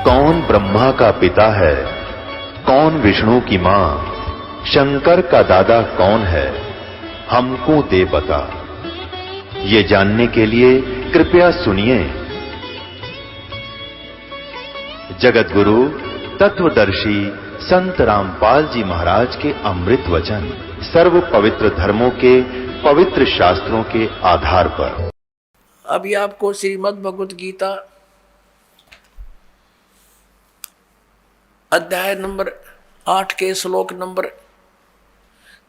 कौन ब्रह्मा का पिता है, कौन विष्णु की मां, शंकर का दादा कौन है, हमको दे बता। ये जानने के लिए कृपया सुनिए। जगत गुरु तत्वदर्शी संत रामपाल जी महाराज के अमृत वचन सर्व पवित्र धर्मों के पवित्र शास्त्रों के आधार पर। अभी आपको श्रीमद् भगवत गीता अध्याय नंबर 8 के श्लोक नंबर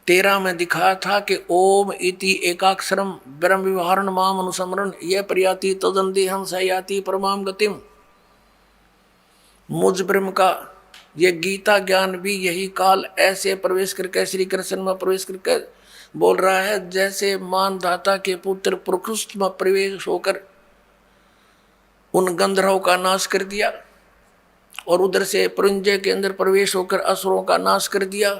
13 में दिखाया था कि ओम इति एकाक्षरम ब्रह्म विवरण माम अनुसमरण ये प्रयाति तदंदेहम सयाति परमाम गतिम। मुझ ब्रह्म का ये गीता ज्ञान भी यही काल ऐसे प्रवेश करके श्री कृष्ण में प्रवेश करके बोल रहा है जैसे मानधाता के पुत्र प्रकृष्ट में प्रवेश होकर उन गंधर्वों का नाश कर दिया और उधर से पुरंजय के अंदर प्रवेश होकर असुरों का नाश कर दिया।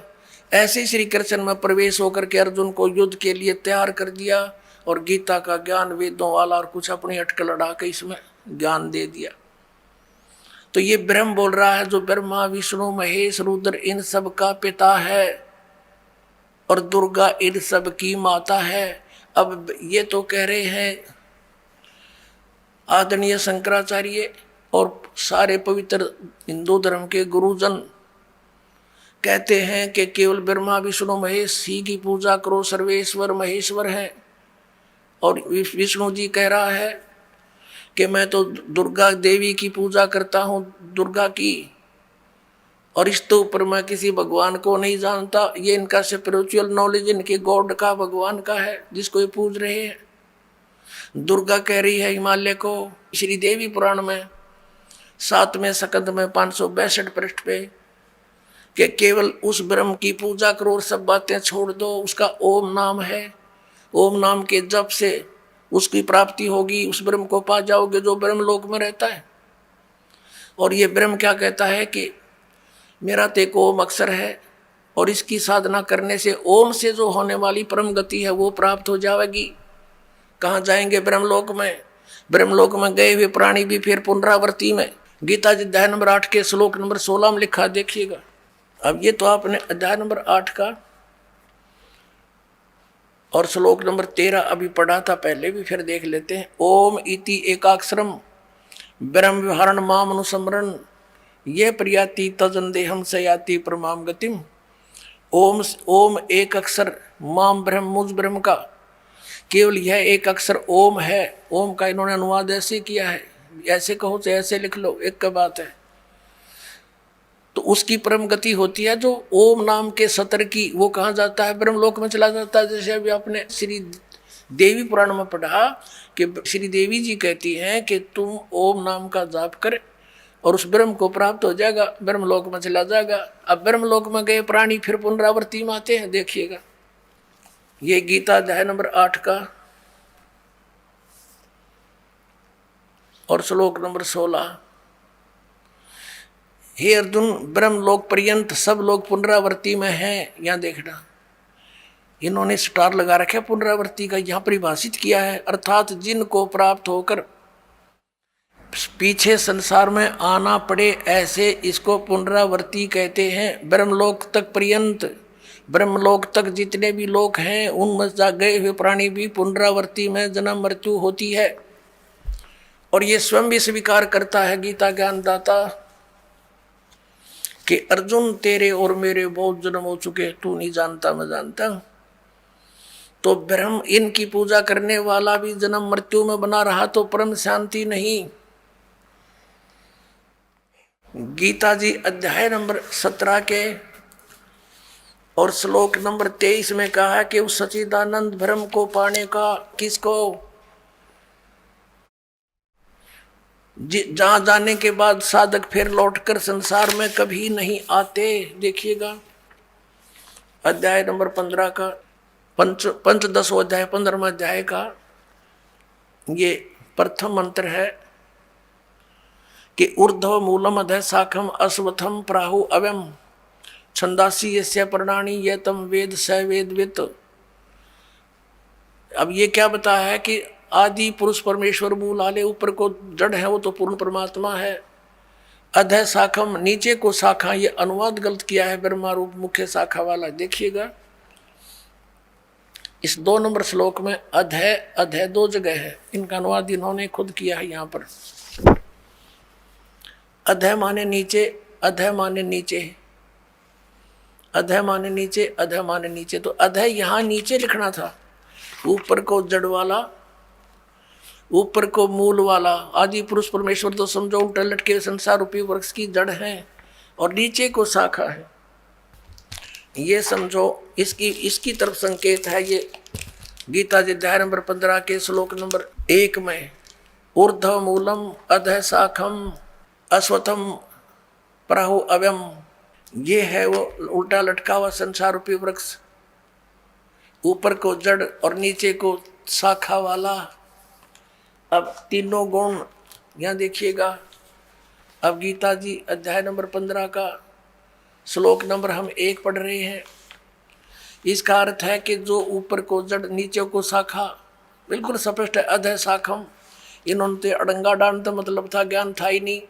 ऐसे श्री कृष्ण में प्रवेश होकर के अर्जुन को युद्ध के लिए तैयार कर दिया और गीता का ज्ञान वेदों वाला और कुछ अपनी अटकल लड़ा के इसमें ज्ञान दे दिया। तो ये ब्रह्म बोल रहा है जो ब्रह्मा विष्णु महेश रुद्र इन सब का पिता है और दुर्गा इन सब की माता है। अब ये तो कह रहे हैं आदरणीय शंकराचार्य और सारे पवित्र हिंदू धर्म के गुरुजन कहते हैं कि केवल ब्रह्मा विष्णु महेश ही की पूजा करो, सर्वेश्वर महेश्वर है। और विष्णु जी कह रहा है कि मैं तो दुर्गा देवी की पूजा करता हूँ, दुर्गा की, और इसके ऊपर मैं किसी भगवान को नहीं जानता। ये इनका स्पिरिचुअल नॉलेज इनके गॉड का भगवान का है जिसको ये पूज रहे हैं। दुर्गा कह रही है हिमालय को श्री देवी पुराण में 7वें स्कंद में 562 पृष्ठ पे कि केवल उस ब्रह्म की पूजा करो और सब बातें छोड़ दो। उसका ओम नाम है, ओम नाम के जप से उसकी प्राप्ति होगी, उस ब्रह्म को पा जाओगे जो ब्रह्म लोक में रहता है। और ये ब्रह्म क्या कहता है कि मेरा तो एक ओम अक्षर है और इसकी साधना करने से ओम से जो होने वाली परम गति है वो प्राप्त हो जाएगी। कहाँ जाएंगे? ब्रह्मलोक में। ब्रह्मलोक में गए हुए प्राणी भी फिर पुनरावृत्ति में। गीता जी अध्याय नंबर 8 के श्लोक नंबर 16 में लिखा, देखिएगा। अब ये तो आपने अध्याय नंबर 8 का और श्लोक नंबर 13 अभी पढ़ा था, पहले भी फिर देख लेते हैं। ओम इति एकाक्षरम ब्रह्म विहरण माम अनुसमरण ये प्रयाति तजंदेहम सयाति परमाम गतिम। ओम ओम एक अक्षर माम ब्रह्म मुझ ब्रह्म का, केवल यह एक अक्षर ओम है। ओम का इन्होंने अनुवाद ऐसे किया है, ऐसे कहो तो ऐसे लिख लो, एक का बात है। तो उसकी परम गति होती है जो ओम नाम के सतर की, वो कहाँ जाता है? ब्रह्मलोक में चला जाता है। जैसे अभी आपने श्री देवी पुराण में पढ़ा कि श्री देवी जी कहती हैं कि तुम ओम नाम का जाप कर और उस ब्रह्म को प्राप्त हो जाएगा, ब्रह्मलोक में चला जाएगा। अब ब्रह्मलोक में गए प्राणी फिर पुनरावृत्ति में आते हैं, देखिएगा। ये गीता अध्याय नंबर 8 का और श्लोक नंबर 16। हे अर्जुन, ब्रह्मलोक पर्यंत सब लोग पुनरावृत्ति में हैं। यहां देखना, इन्होंने स्टार लगा रखा पुनरावृत्ति का, यहां परिभाषित किया है, अर्थात जिनको प्राप्त होकर पीछे संसार में आना पड़े, ऐसे इसको पुनरावृत्ति कहते हैं। ब्रह्मलोक तक पर्यंत, ब्रह्मलोक तक जितने भी लोग हैं उनमें गए हुए प्राणी भी पुनरावृत्ति में जन्म मृत्यु होती है। और ये स्वयं भी स्वीकार करता है गीता ज्ञानदाता कि अर्जुन तेरे और मेरे बहुत जन्म हो चुके, तू नहीं जानता मैं जानता। तो ब्रह्म इनकी पूजा करने वाला भी जन्म मृत्यु में बना रहा तो परम शांति नहीं। गीता जी अध्याय नंबर 17 के और श्लोक नंबर 23 में कहा कि उस सच्चिदानंद ब्रह्म को पाने का किसको, जहां जाने के बाद साधक फिर लौटकर संसार में कभी नहीं आते। देखिएगा अध्याय नंबर 15 का पंचदशो अध्याय 15वां अध्याय का ये प्रथम मंत्र है कि ऊर्ध्व मूलम अधः शाखम अश्वत्थम प्राहु अव्यम छंदासी यस्य पर्णानि ये तम वेद स वेदवित। अब ये क्या बताया है कि आदि पुरुष परमेश्वर मूल आले ऊपर को जड़ है वो तो पूर्ण परमात्मा है। अधः शाखम, नीचे को शाखा, ये अनुवाद गलत किया है ब्रह्मा रूप मुख्य शाखा वाला। देखिएगा इस 2 नंबर श्लोक में अधः अधः 2 जगह है, इनका अनुवाद इन्होंने खुद किया है। यहाँ पर अधः माने नीचे, अधः माने नीचे, अधः माने नीचे, अधः माने नीचे। तो अधः यहाँ नीचे लिखना था, ऊपर को जड़ वाला, ऊपर को मूल वाला। आदि पुरुष परमेश्वर तो समझो उल्टा लटके संसार रूपी वृक्ष की जड़ है और नीचे को शाखा है, ये समझो। इसकी तरफ संकेत है ये गीता जी अध्याय नंबर 15 के श्लोक नंबर 1 में, ऊर्ध्व मूलम अधः शाखम अश्वत्थम प्राहु अव्यम। ये है वो उल्टा लटका हुआ संसार रूपी वृक्ष, ऊपर को जड़ और नीचे को शाखा वाला। अब तीनों गुण यहाँ देखिएगा। अब गीता जी अध्याय नंबर 15 का श्लोक नंबर हम 1 पढ़ रहे हैं। इसका अर्थ है कि जो ऊपर को जड़ नीचे को शाखा, बिल्कुल स्पष्ट है। अधः शाखम, इन्होंने अड़ंगा डांड मतलब था, ज्ञान था ही नहीं।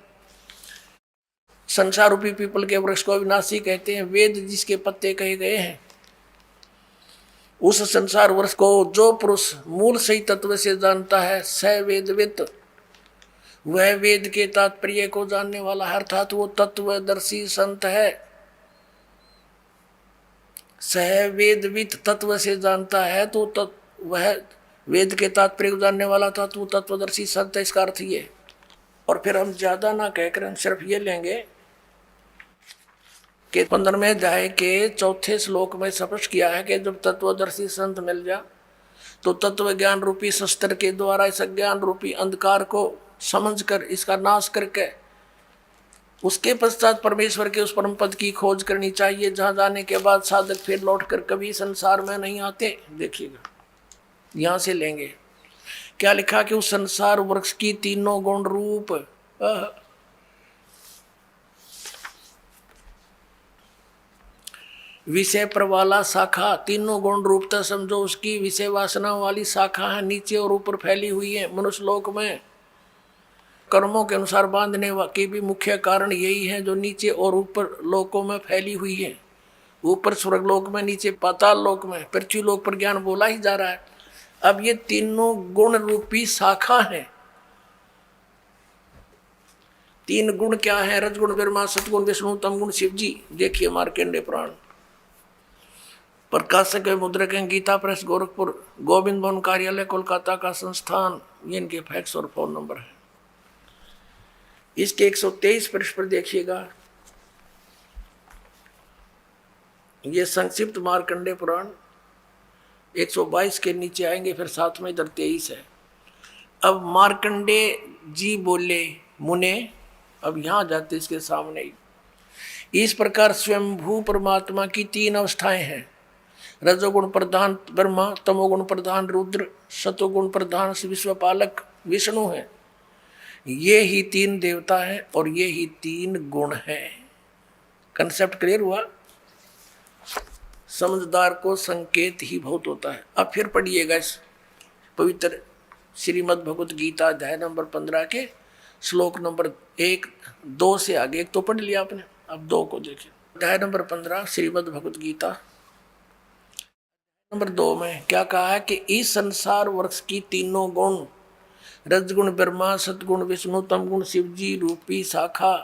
संसार रूपी पीपल के वृक्ष को अविनाशी कहते हैं। वेद जिसके पत्ते कहे गए हैं, उस संसार वृक्ष को जो पुरुष मूल सही तत्व से जानता है, स वेदवित, वह वेद के तात्पर्य को जानने वाला है, अर्थात वो तत्वदर्शी संत है। सह वेदवित तत्व से जानता है तो वह वेद के तात्पर्य को जानने वाला था, तो तत्वदर्शी संत है, इसका अर्थ ये। और फिर हम ज्यादा ना कहकर हम सिर्फ ये लेंगे कि 15वें अध्याय के 4थे श्लोक में स्पष्ट किया है कि जब तत्वदर्शी संत मिल जा तो तत्व ज्ञान रूपी शस्त्र के द्वारा इस ज्ञान रूपी अंधकार को समझकर इसका नाश करके उसके पश्चात परमेश्वर के उस परम पद की खोज करनी चाहिए, जहां जाने के बाद साधक फिर लौटकर कभी संसार में नहीं आते। देखिएगा यहां से लेंगे क्या लिखा कि उस संसार वृक्ष की तीनों गुण रूप विषय पर वाला शाखा, तीनों गुण रूपता समझो उसकी विषय वासना वाली शाखा है, नीचे और ऊपर फैली हुई है। मनुष्य लोक में कर्मों के अनुसार बांधने के भी मुख्य कारण यही है, जो नीचे और ऊपर लोकों में फैली हुई है। ऊपर स्वर्ग लोक में, नीचे पाताल लोक में, पृथ्वी लोक पर ज्ञान बोला ही जा रहा है। अब ये तीनों गुण रूपी शाखा है। 3 गुण क्या है? रजगुण ब्रह्मा, सतगुण विष्णु, तमगुण शिव जी। देखिए मार्कंडेय पुराण, प्रकाशक मुद्रक हैं, गीता प्रेस गोरखपुर, गोविंद भवन कार्यालय कोलकाता का संस्थान। ये इनके फैक्स और फोन नंबर है। इसके 123 पृष्ठ पर देखिएगा, ये संक्षिप्त मार्कंडेय पुराण 122 के नीचे आएंगे, फिर साथ में इधर 23 है। अब मार्कंडेय जी बोले मुने, अब यहां जाते इसके सामने ही। इस प्रकार स्वयंभू परमात्मा की 3 अवस्थाएं हैं। रजोगुण प्रधान ब्रह्मा, तमोगुण प्रधान रुद्र, सतोगुण प्रधान विश्वपालक विष्णु है। ये ही 3 देवता हैं और ये ही 3 गुण हैं। कंसेप्ट क्लियर हुआ? समझदार को संकेत ही बहुत होता है। अब फिर पढ़िएगा इस पवित्र श्रीमद् भगवत गीता अध्याय नंबर 15 के श्लोक नंबर 1, 2 से आगे। 1 तो पढ़ लिया आपने, अब 2 को देखिए। अध्याय नंबर 15 श्रीमद् भगवत गीता नंबर 2 में क्या कहा है कि इस संसार वृक्ष की तीनों गुण, रजगुण ब्रह्मा, सतगुण विष्णु, तमगुण शिव जी रूपी शाखा।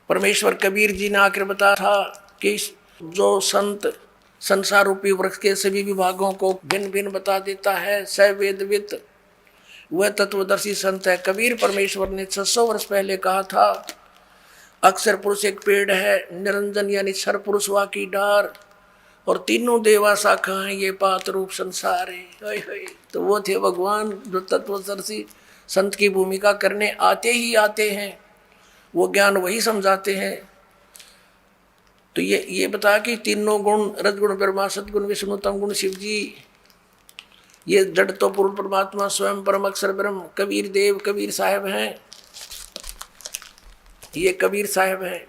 परमेश्वर कबीर जी ने आकर बताया था कि जो संत संसार रूपी वृक्ष के सभी विभागों को भिन्न भिन्न बता देता है, स वेदवित, वह तत्वदर्शी संत है। कबीर परमेश्वर ने 600 वर्ष पहले कहा था, अक्षर पुरुष एक पेड़ है, निरंजन यानी क्षर पुरुष वा की डार, और तीनों देवा शाखा हैं, ये पात रूप संसार है। तो वो थे भगवान जो तत्वदर्शी संत की भूमिका करने आते ही आते हैं, वो ज्ञान वही समझाते हैं। तो ये बता कि तीनों गुण, रजगुण ब्रह्मा, सतगुण विष्णु, तमगुण शिव जी, ये जड़ तो पूर्ण परमात्मा स्वयं परम अक्षर ब्रह्म कबीर देव कबीर साहब हैं, ये कबीर साहब हैं।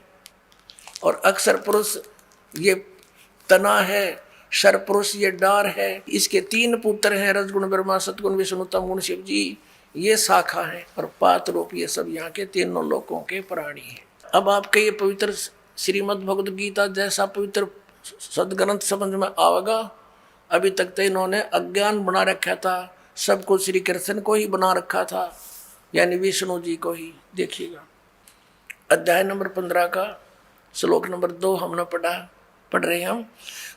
और अक्षर पुरुष ये तना है, शर पुरुष ये डार है। इसके 3 पुत्र हैं, रजगुण ब्रह्मा, सतगुण विष्णु, तमगुण शिव जी। ये शाखा है, और पात रूप ये सब यहाँ के तीनों लोकों के प्राणी हैं। अब आपके ये पवित्र श्रीमद् भगवद गीता जैसा पवित्र सदग्रंथ समझ में आवेगा। अभी तक तो इन्होंने अज्ञान बना रखा था, सबको श्री कृष्ण को ही बना रखा था, यानी विष्णु जी को ही। देखिएगा अध्याय नंबर 15 का श्लोक नंबर 2 हमने पढ़ रहे हैं हम।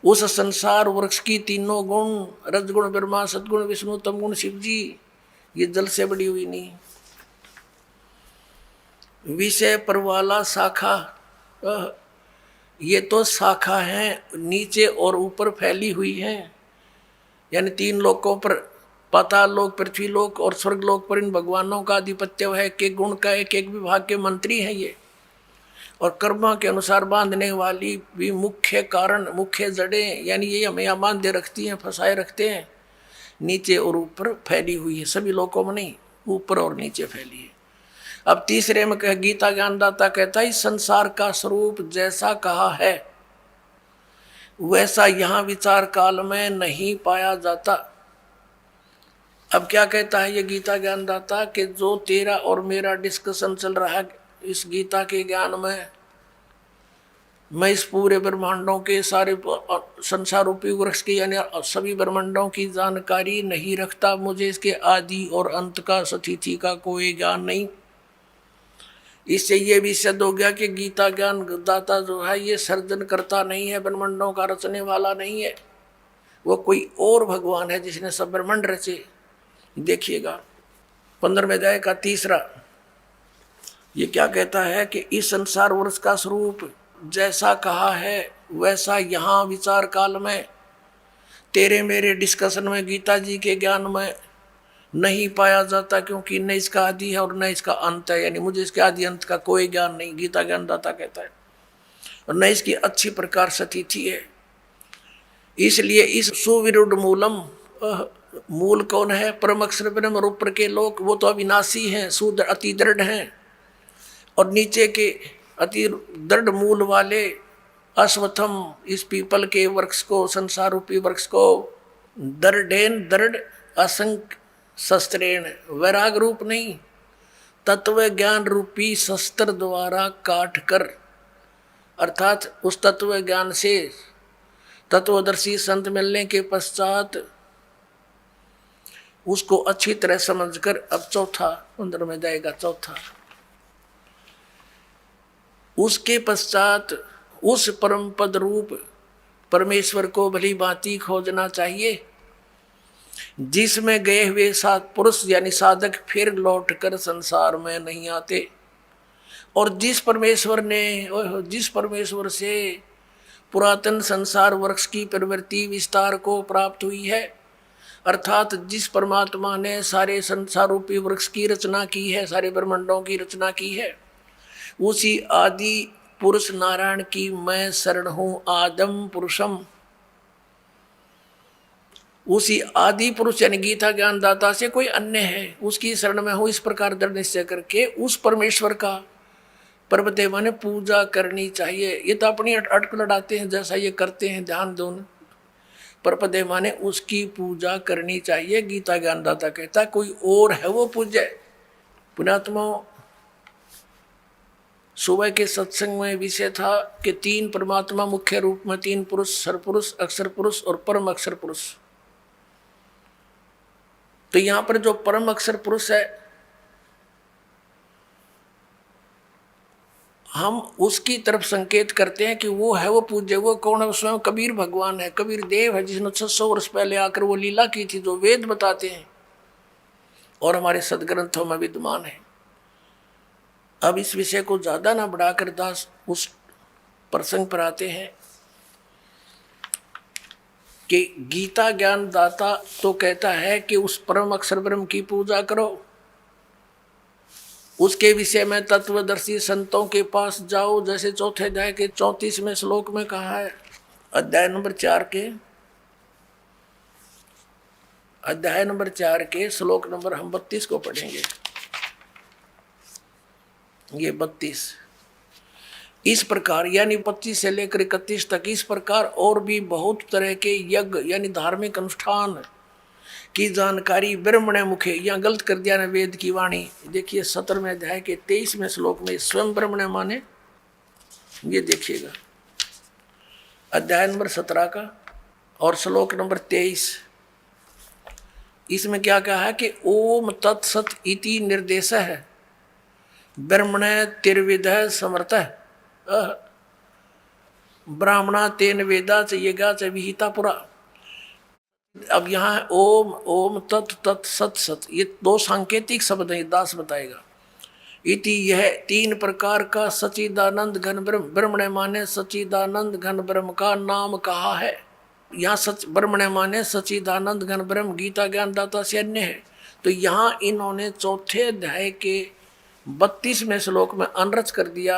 उस संसार वृक्ष की तीनों गुण, रजगुण ब्रह्मा, सदगुण विष्णु, तमगुण शिव जी, ये जल से बड़ी हुई नहीं। विषय पर वाला शाखा, ये तो शाखा है, नीचे और ऊपर फैली हुई है, यानी 3 लोकों पर, पाताल लोक, पृथ्वी लोक और स्वर्ग लोक पर इन भगवानों का आधिपत्य है। एक एक गुण का एक एक विभाग के मंत्री हैं ये, और कर्मा के अनुसार बांधने वाली भी मुख्य कारण, मुख्य जड़ें, यानी ये हमें यहाँ बांधे रखती हैं, फंसाए रखते हैं। नीचे और ऊपर फैली हुई है, सभी लोकों में नहीं, ऊपर और नीचे फैली है। अब तीसरे में गीता ज्ञानदाता कहता है, इस संसार का स्वरूप जैसा कहा है वैसा यहाँ विचार काल में नहीं पाया जाता। अब क्या कहता है ये गीता ज्ञानदाता, कि जो तेरा और मेरा डिस्कशन चल रहा है इस गीता के ज्ञान में, मैं इस पूरे ब्रह्मांडों के सारे संसार रूपी वृक्ष की यानी सभी ब्रह्मांडों की जानकारी नहीं रखता। मुझे इसके आदि और अंत का, स्थिति का कोई ज्ञान नहीं। इससे ये भी सिद्ध हो गया कि गीता ज्ञान दाता जो है ये सर्जन करता नहीं है, ब्रह्मांडों का रचने वाला नहीं है, वो कोई और भगवान है जिसने सब ब्रह्मांड रचे। देखिएगा 15वें अध्याय का 3, ये क्या कहता है कि इस संसार वृक्ष का स्वरूप जैसा कहा है वैसा यहाँ विचार काल में, तेरे मेरे डिस्कशन में, गीता जी के ज्ञान में नहीं पाया जाता, क्योंकि न इसका आदि है और न इसका अंत है, यानी मुझे इसके आदि अंत का कोई ज्ञान नहीं, गीता ज्ञानदाता कहता है, और न इसकी अच्छी प्रकार स्थिति है। इसलिए इस सुविरुद्ध मूलम, मूल कौन है? परम अक्षर ब्रह्म और ऊपर के लोक, वो तो अविनाशी हैं, शुद्ध अति दृढ़ हैं, और नीचे के अति दृढ़ मूल वाले अश्वत्थम, इस पीपल के वृक्ष को, संसार रूपी वृक्ष को, दृढ़ेन दृढ़ असंख्य शस्त्रेण, वैराग रूप नहीं, तत्व ज्ञान रूपी शस्त्र द्वारा काट कर, अर्थात उस तत्व ज्ञान से तत्वदर्शी संत मिलने के पश्चात उसको अच्छी तरह समझकर, अब चौथा 15 में जाएगा, चौथा, उसके पश्चात उस परम पद रूप परमेश्वर को भली भांति खोजना चाहिए, जिसमें गए हुए पुरुष यानी साधक फिर लौटकर संसार में नहीं आते, और जिस परमेश्वर से पुरातन संसार वृक्ष की प्रवृत्ति विस्तार को प्राप्त हुई है, अर्थात जिस परमात्मा ने सारे संसार रूपी वृक्ष की रचना की है, सारे ब्रह्मांडों की रचना की है, उसी आदि पुरुष नारायण की मैं शरण हूँ, आदम पुरुषम, उसी आदि पुरुष यानी गीता ज्ञानदाता से कोई अन्य है, उसकी शरण में हूँ, इस प्रकार दृढ़ निश्चय करके उस परमेश्वर का पर्वदेवा ने पूजा करनी चाहिए। ये तो अपनी अटक लड़ाते हैं, जैसा ये करते हैं, ध्यान दो, परपदेवा ने उसकी पूजा करनी चाहिए। गीता ज्ञानदाता कहता है कोई और है वो पूज्य। पुण्यात्मा, सुबह के सत्संग में विषय था कि 3 परमात्मा मुख्य रूप में, 3 पुरुष, सरपुरुष, अक्षर पुरुष और परम अक्षर पुरुष। तो यहां पर जो परम अक्षर पुरुष है, हम उसकी तरफ संकेत करते हैं कि वो है वो पूज्य। वो कौन है? स्वयं कबीर भगवान है, कबीर देव है, जिसने 600 वर्ष पहले आकर वो लीला की थी, जो वेद बताते हैं और हमारे सदग्रंथों में विद्यमान है। अब इस विषय को ज्यादा ना बढ़ाकर दास उस प्रसंग पर आते हैं कि गीता ज्ञान दाता तो कहता है कि उस परम अक्षर ब्रह्म की पूजा करो, उसके विषय में तत्वदर्शी संतों के पास जाओ, जैसे चौथे अध्याय के 34वें श्लोक में कहा है। अध्याय नंबर 4 के श्लोक नंबर हम 32 को पढ़ेंगे। ये 32 इस प्रकार, यानी 25 से लेकर 31 तक, इस प्रकार और भी बहुत तरह के यज्ञ यानी धार्मिक अनुष्ठान की जानकारी ब्रह्मण मुखे, यहाँ गलत कर दिया ना वेद की वाणी। देखिए 17वें अध्याय के 23वें श्लोक में स्वयं ब्रह्मण माने, ये देखिएगा अध्याय नंबर 17 का और श्लोक नंबर 23। इसमें क्या कहा है कि ओम तत्सत इति निर्देश है ब्रह्मण तिर्विद समर्थ ब्राह्मणा तेन वेदा च यज्ञा च विहिता पुरा। अब यहाँ ओम ओम तत् तत् सत सत, ये दो सांकेतिक शब्द है, दास बताएगा। इति यह 3 प्रकार का सच्चिदानंद घन ब्रह्म, ब्रह्मण माने सच्चिदानंद घन ब्रह्म का नाम कहा है। यहाँ सच ब्रह्मण माने सच्चिदानंद घन ब्रह्म गीता ज्ञान दाता से अन्य है। तो यहाँ इन्होंने चौथे अध्याय के 32वें श्लोक में अनरच कर दिया।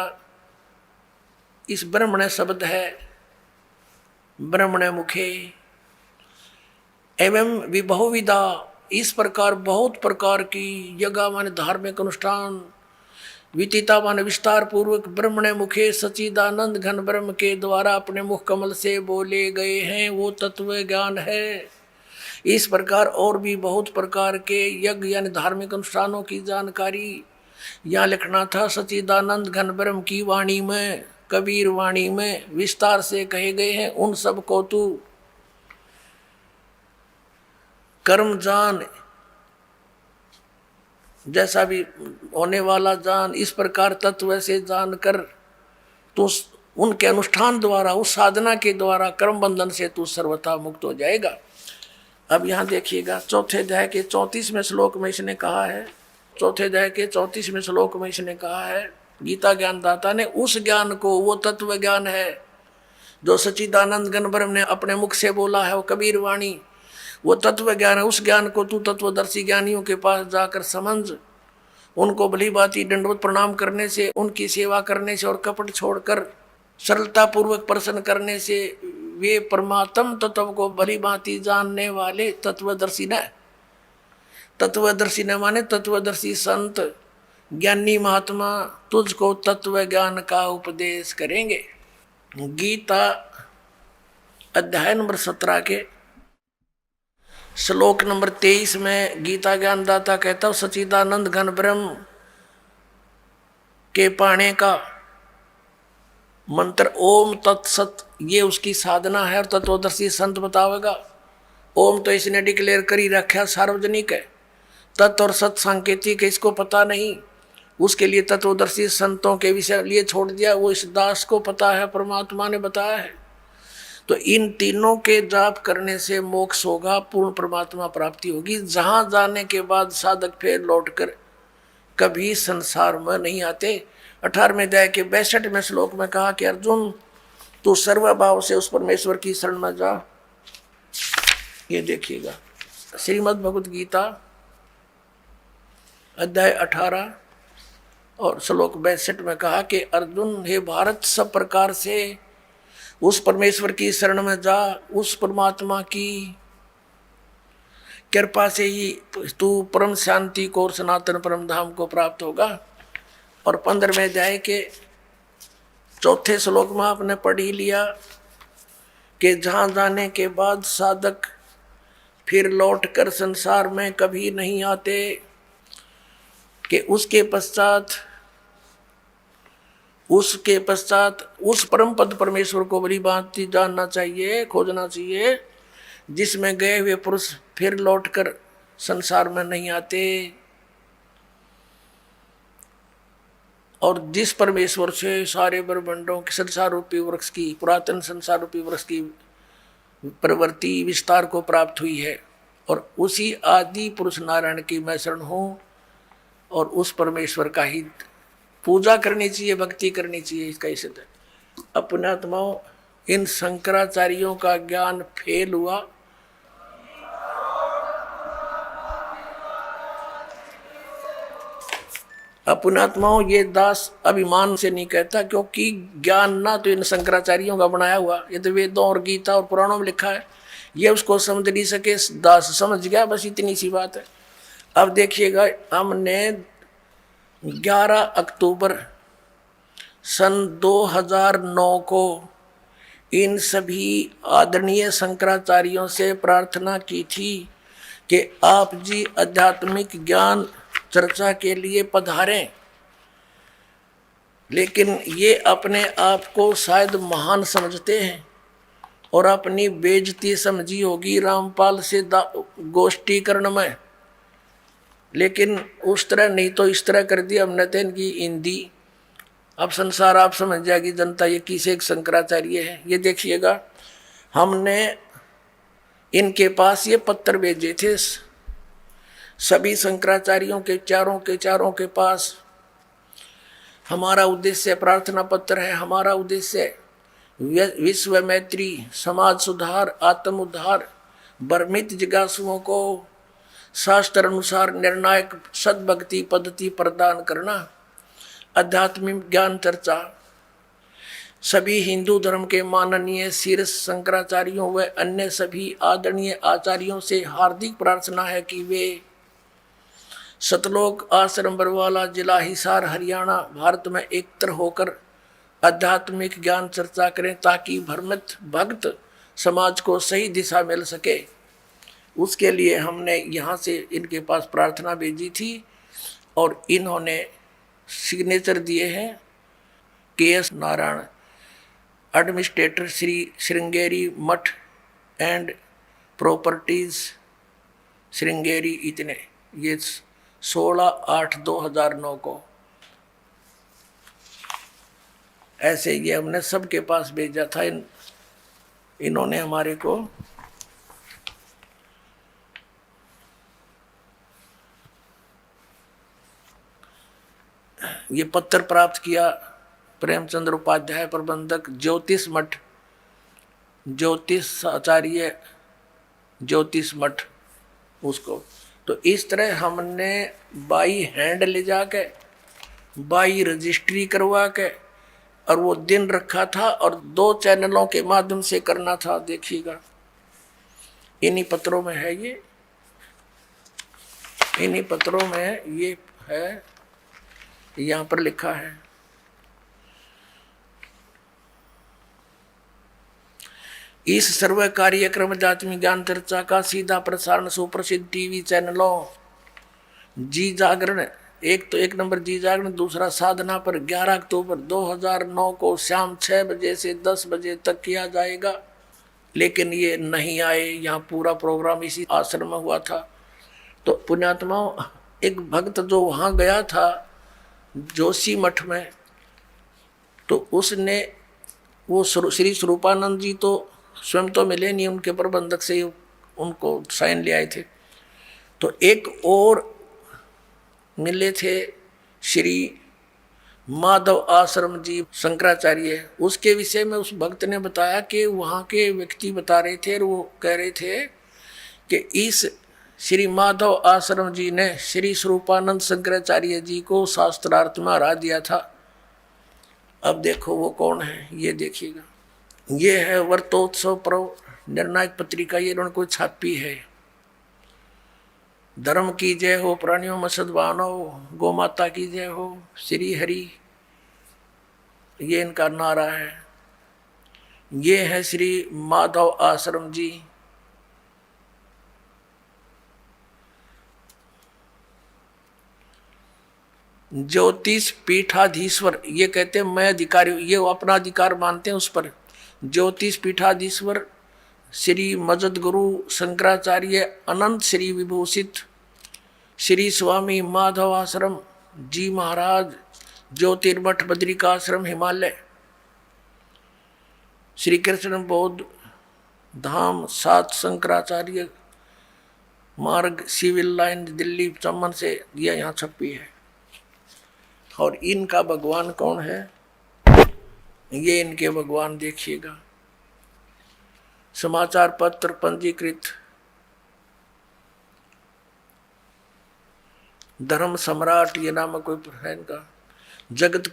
इस ब्रह्मण शब्द है ब्रह्मण मुखे एवं विभुविदा, इस प्रकार बहुत प्रकार की यज्ञ माने धार्मिक अनुष्ठान, वितिता माने विस्तार पूर्वक ब्रह्मण मुखे सच्चिदानंद घन ब्रह्म के द्वारा अपने मुख कमल से बोले गए हैं, वो तत्व ज्ञान है। इस प्रकार और भी बहुत प्रकार के यज्ञ यानी धार्मिक अनुष्ठानों की जानकारी यहाँ लिखना था। सच्चिदानंद घन ब्रह्म की वाणी में, कबीर वाणी में विस्तार से कहे गए हैं। उन सब को तू कर्म जान, जैसा भी होने वाला जान, इस प्रकार तत्व से जानकर तू उनके अनुष्ठान द्वारा, उस साधना के द्वारा कर्म बंधन से तू सर्वथा मुक्त हो जाएगा। अब यहाँ देखिएगा चौथे अध्याय के 34वें श्लोक में इसने कहा है, चौथे अध्याय के 34वें श्लोक में इसने कहा है, गीता ज्ञान दाता ने उस ज्ञान को, वो तत्व ज्ञान है जो सच्चिदानंद घन ब्रह्म ने अपने मुख से बोला है, वो कबीर वाणी, वो तत्व ज्ञान है। उस ज्ञान को तू तत्वदर्शी ज्ञानियों के पास जाकर समझ, उनको भली भांति दंडवत प्रणाम करने से, उनकी सेवा करने से और कपट छोड़कर सरलता पूर्वक प्रसन्न करने से वे परमात्म तत्व को भली भांति जानने वाले तत्वदर्शी न माने तत्वदर्शी संत ज्ञानी महात्मा तुझको तत्व ज्ञान का उपदेश करेंगे। गीता अध्याय नंबर 17 के श्लोक नंबर 23 में गीता ज्ञान दाता कहता हूँ सच्चिदानंद घन ब्रह्म के पाने का मंत्र ओम तत्सत, ये उसकी साधना है और तत्वदर्शी संत बतावेगा। ओम तो इसने डिक्लेयर कर ही रखा, सार्वजनिक है। तत् और सत सांकेतिक है, इसको पता नहीं, उसके लिए तत्वदर्शी संतों के विषय लिए छोड़ दिया। वो इस दास को पता है, परमात्मा ने बताया है। तो इन तीनों के जाप करने से मोक्ष होगा, पूर्ण परमात्मा प्राप्ति होगी, जहां जाने के बाद साधक फिर लौटकर कभी संसार में नहीं आते। 18वें अध्याय के 62वें श्लोक में कहा कि अर्जुन तू सर्वभाव से उस परमेश्वर की शरण में जा। ये देखिएगा श्रीमद् भगवद गीता अध्याय 18 और श्लोक 62 में कहा कि अर्जुन हे भारत, सब प्रकार से उस परमेश्वर की शरण में जा, उस परमात्मा की कृपा से ही तू परम शांति को और सनातन परम धाम को प्राप्त होगा। और 15वें अध्याय के 4थे श्लोक में आपने पढ़ ही लिया कि जहाँ जाने के बाद साधक फिर लौट कर संसार में कभी नहीं आते, कि उसके पश्चात उस परम पद परमेश्वर को बड़ी भांति जानना चाहिए, खोजना चाहिए, जिसमें गए हुए पुरुष फिर लौटकर संसार में नहीं आते। और जिस परमेश्वर से सारे ब्रह्मांडों के संसार रूपी वृक्ष की, पुरातन संसार रूपी वृक्ष की प्रवृत्ति विस्तार को प्राप्त हुई है, और उसी आदि पुरुष नारायण की मैं शरण हूँ, और उस परमेश्वर का ही पूजा करनी चाहिए, भक्ति करनी चाहिए। इसका इसे अपने आत्माओं, इन शंकराचार्यों का ज्ञान फेल हुआ। अपने आत्माओं, ये दास अभिमान से नहीं कहता, क्योंकि ज्ञान ना तो इन शंकराचार्यों का बनाया हुआ, ये तो वेदों और गीता और पुराणों में लिखा है। ये उसको समझ नहीं सके, दास समझ गया, बस इतनी सी बात है। अब देखिएगा, हमने 11 अक्टूबर सन 2009 को इन सभी आदरणीय शंकराचार्यों से प्रार्थना की थी कि आप जी आध्यात्मिक ज्ञान चर्चा के लिए पधारें, लेकिन ये अपने आप को शायद महान समझते हैं और अपनी बेइज्जती समझी होगी रामपाल से गोष्ठीकरण में, लेकिन उस तरह नहीं तो इस तरह कर दिया हमने तो इनकी हिंदी। अब संसार आप समझ जाएगी जनता ये किसे एक शंकराचार्य है। ये देखिएगा, हमने इनके पास ये पत्र भेजे थे सभी शंकराचार्यों के चारों के पास। हमारा उद्देश्य प्रार्थना पत्र है, हमारा उद्देश्य विश्व मैत्री, समाज सुधार, आत्म उद्धार, भ्रमित जिज्ञासुओं को शास्त्र अनुसार निर्णायक सद्भक्ति पद्धति प्रदान करना, आध्यात्मिक ज्ञान चर्चा। सभी हिंदू धर्म के माननीय शीर्ष शंकराचार्यों व अन्य सभी आदरणीय आचार्यों से हार्दिक प्रार्थना है कि वे सतलोक आश्रम बरवाला, जिला हिसार, हरियाणा, भारत में एकत्र होकर आध्यात्मिक ज्ञान चर्चा करें ताकि भ्रमित भक्त समाज को सही दिशा मिल सके। उसके लिए हमने यहाँ से इनके पास प्रार्थना भेजी थी और इन्होंने सिग्नेचर दिए हैं। KS नारायण, एडमिनिस्ट्रेटर, श्री श्रृंगेरी मठ एंड प्रॉपर्टीज श्रृंगेरी, इतने। ये 16/8/2009 को ऐसे ये हमने सबके पास भेजा था। इन्होंने हमारे को ये पत्र प्राप्त किया। प्रेमचंद्र उपाध्याय, प्रबंधक, ज्योतिष मठ, ज्योतिष आचार्य, ज्योतिष मठ उसको। तो इस तरह हमने बाई हैंड ले जाके, बाई रजिस्ट्री करवा के, और वो दिन रखा था और 2 चैनलों के माध्यम से करना था। देखिएगा, इन्हीं पत्रों में है ये, इन्हीं पत्रों में ये है, यहाँ पर लिखा है। इस सर्व कार्यक्रम आध्यात्मिक ज्ञान चर्चा का सीधा प्रसारण सुप्रसिद्ध टीवी चैनलों जी जागरण, एक नंबर जी जागरण, दूसरा साधना पर 11 अक्टूबर 2009 को शाम 6 बजे से 10 बजे तक किया जाएगा। लेकिन ये नहीं आए। यहाँ पूरा प्रोग्राम इसी आश्रम में हुआ था। तो पुण्यात्माओं, एक भक्त जो वहाँ गया था जोशी मठ में, तो उसने वो श्री स्वरूपानंद जी तो स्वयं तो मिले नहीं, उनके प्रबंधक से उनको साइन ले आए थे। तो एक और मिले थे श्री माधव आश्रम जी शंकराचार्य। उसके विषय में उस भक्त ने बताया कि वहाँ के व्यक्ति बता रहे थे और वो कह रहे थे कि इस श्री माधव आश्रम जी ने श्री स्वरूपानंद शंकराचार्य जी को शास्त्रार्थ में हरा दिया था। अब देखो वो कौन है, ये देखिएगा। ये है वर्तोत्सव पर्व निर्णायक पत्रिका, ये उनको छापी है। धर्म की जय हो, प्राणियों में सद्भावना हो, गौ माता की जय हो, श्री हरि, ये इनका नारा है। ये है श्री माधव आश्रम जी। ज्योतिष पीठाधीश्वर, ये कहते हैं मैं अधिकारी, ये अपना अधिकार मानते हैं उस पर। ज्योतिष पीठाधीश्वर श्री मजद गुरु शंकराचार्य अनंत श्री विभूषित श्री स्वामी माधव आश्रम जी महाराज, ज्योतिर्मठ बद्रिकाश्रम हिमालय, श्री कृष्ण बौद्ध धाम 7 शंकराचार्य मार्ग, सिविल लाइन, दिल्ली चमन से यह यहाँ छपी है। और इनका भगवान कौन है, ये इनके भगवान देखिएगा। समाचार पत्र पंजीकृत, धर्म सम्राट ये नाम कोई है इनका। जगत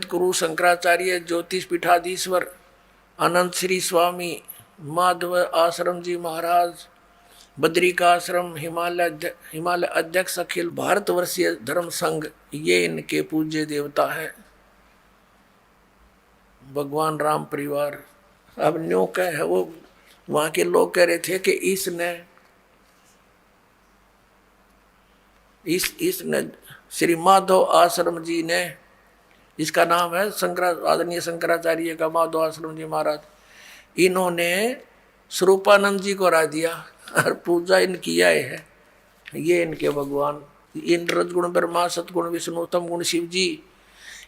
गुरु शंकराचार्य ज्योतिष पीठाधीश्वर अनंत श्री स्वामी माधव आश्रम जी महाराज, बद्रिकाश्रम हिमालय अध्यक्ष अखिल भारतवर्षीय धर्म संघ, ये इनके पूज्य देवता है। भगवान राम परिवार। अब न्यू क्या है वो वहां के लोग कह रहे थे कि इसने श्री माधव आश्रम जी ने, इसका नाम है आदरणीय शंकराचार्य का माधव आश्रम जी महाराज, इन्होंने स्वरूपानंद जी को हरा दिया और पूजा इनकी आए है। ये इनके भगवान, इन रजगुण ब्रह्मा, सतगुण विष्णु, तम गुण शिव जी,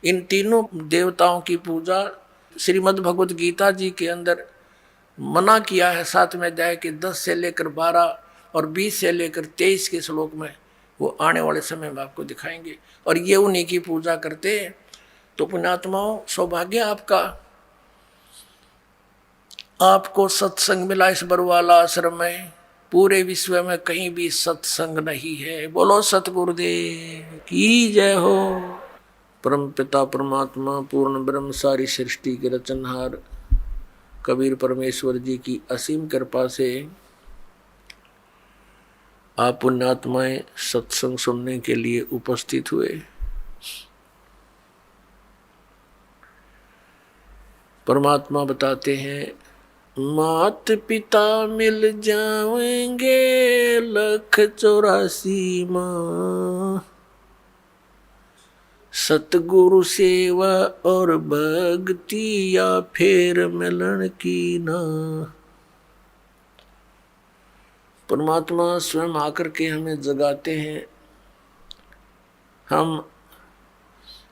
इन तीनों देवताओं की पूजा श्रीमद् भगवत गीता जी के अंदर मना किया है। 7वें अध्याय के 10 से लेकर 12 और 20 से लेकर 23 के श्लोक में वो आने वाले समय में आपको दिखाएंगे। और ये उन्हीं की पूजा करते हैं। तो पुण्यात्माओं, सौभाग्य आपका, आपको सत्संग मिला इस बरवाला आश्रम में। पूरे विश्व में कहीं भी सत्संग नहीं है। बोलो सतगुरुदेव की जय हो। परम पिता परमात्मा पूर्ण ब्रह्म सारी सृष्टि के रचनहार कबीर परमेश्वर जी की असीम कृपा से आप पुण्यात्माएं सत्संग सुनने के लिए उपस्थित हुए। परमात्मा बताते हैं, मात पिता मिल जाएंगे 184 माँ, सतगुरु सेवा और भक्ति या फिर मिलन की ना। परमात्मा स्वयं आकर के हमें जगाते हैं। हम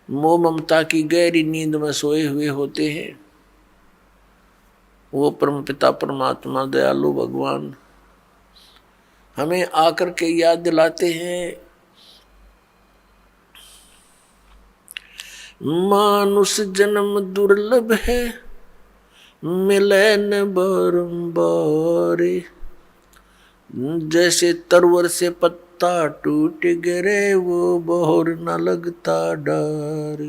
मोह ममता की गहरी नींद में सोए हुए होते हैं। वो परमपिता परमात्मा दयालु भगवान हमें आकर के याद दिलाते हैं, मानुष जन्म दुर्लभ है, मिले न बारंबार। जैसे तरवर से पत्ता टूट गिरे, वो बहोर न लगता डार।